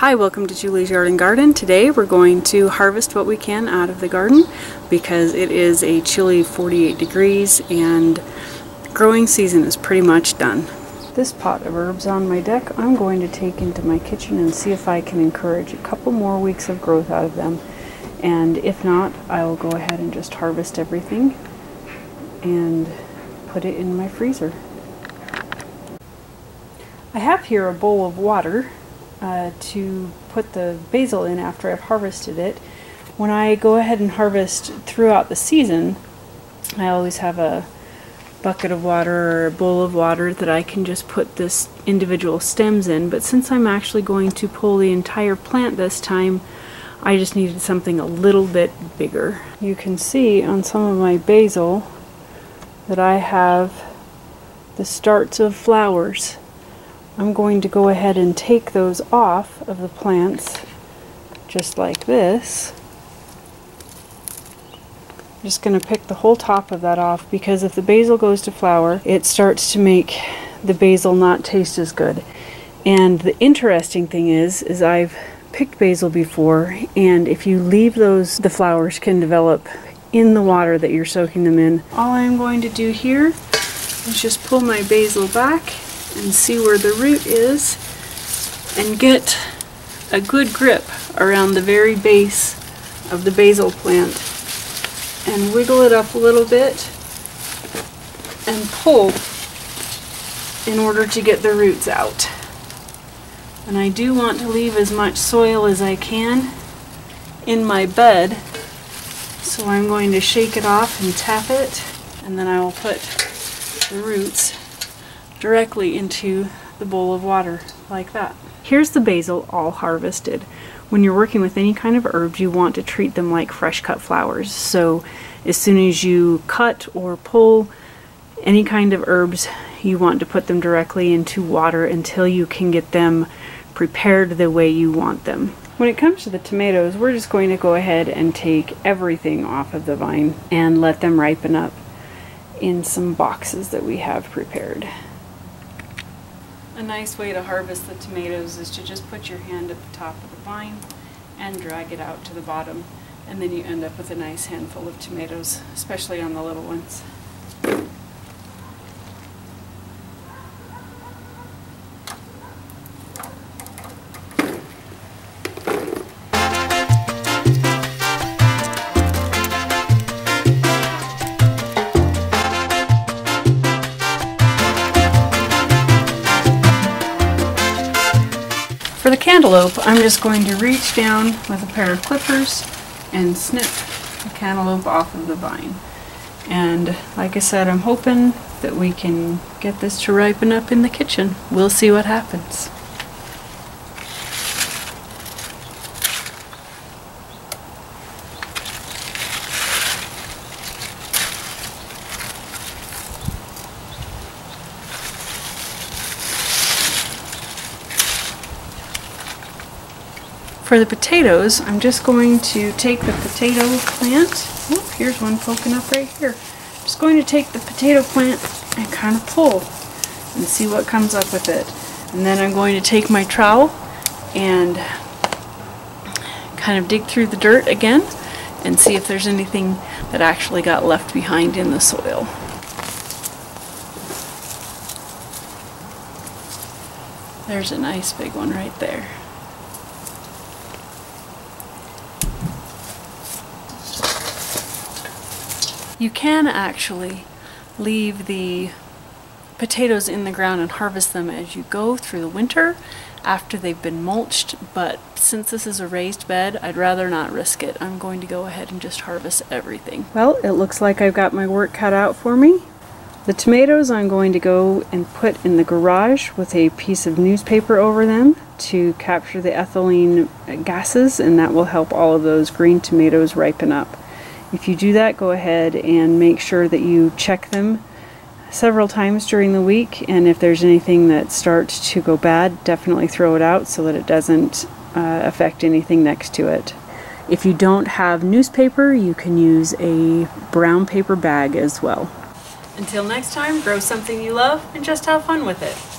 Hi, welcome to Julie's Yard and Garden. Today we're going to harvest what we can out of the garden because it is a chilly 48 degrees and growing season is pretty much done. This pot of herbs on my deck I'm going to take into my kitchen and see if I can encourage a couple more weeks of growth out of them. And if not, I'll go ahead and just harvest everything and put it in my freezer. I have here a bowl of water to put the basil in after I've harvested it. When I go ahead and harvest throughout the season, I always have a bucket of water or a bowl of water that I can just put this individual stems in, but since I'm actually going to pull the entire plant this time, I just needed something a little bit bigger. You can see on some of my basil that I have the starts of flowers. I'm going to go ahead and take those off of the plants just like this. I'm just going to pick the whole top of that off because if the basil goes to flower, it starts to make the basil not taste as good. And the interesting thing is I've picked basil before, and if you leave those, the flowers can develop in the water that you're soaking them in. All I'm going to do here is just pull my basil back and see where the root is and get a good grip around the very base of the basil plant and wiggle it up a little bit and pull in order to get the roots out. And I do want to leave as much soil as I can in my bed, so I'm going to shake it off and tap it, and then I will put the roots directly into the bowl of water like that. Here's the basil all harvested. When you're working with any kind of herbs, you want to treat them like fresh cut flowers. So as soon as you cut or pull any kind of herbs, you want to put them directly into water until you can get them prepared the way you want them. When it comes to the tomatoes, we're just going to go ahead and take everything off of the vine and let them ripen up in some boxes that we have prepared. A nice way to harvest the tomatoes is to just put your hand at the top of the vine and drag it out to the bottom, and then you end up with a nice handful of tomatoes, especially on the little ones. For the cantaloupe, I'm just going to reach down with a pair of clippers and snip the cantaloupe off of the vine. And like I said, I'm hoping that we can get this to ripen up in the kitchen. We'll see what happens. For the potatoes, I'm just going to take the potato plant. Oh, here's one poking up right here. I'm just going to take the potato plant and kind of pull and see what comes up with it. And then I'm going to take my trowel and kind of dig through the dirt again and see if there's anything that actually got left behind in the soil. There's a nice big one right there. You can actually leave the potatoes in the ground and harvest them as you go through the winter after they've been mulched, but since this is a raised bed, I'd rather not risk it. I'm going to go ahead and just harvest everything. Well, it looks like I've got my work cut out for me. The tomatoes I'm going to go and put in the garage with a piece of newspaper over them to capture the ethylene gases, and that will help all of those green tomatoes ripen up. If you do that, go ahead and make sure that you check them several times during the week, and if there's anything that starts to go bad, definitely throw it out so that it doesn't affect anything next to it. If you don't have newspaper, you can use a brown paper bag as well. Until next time, grow something you love and just have fun with it.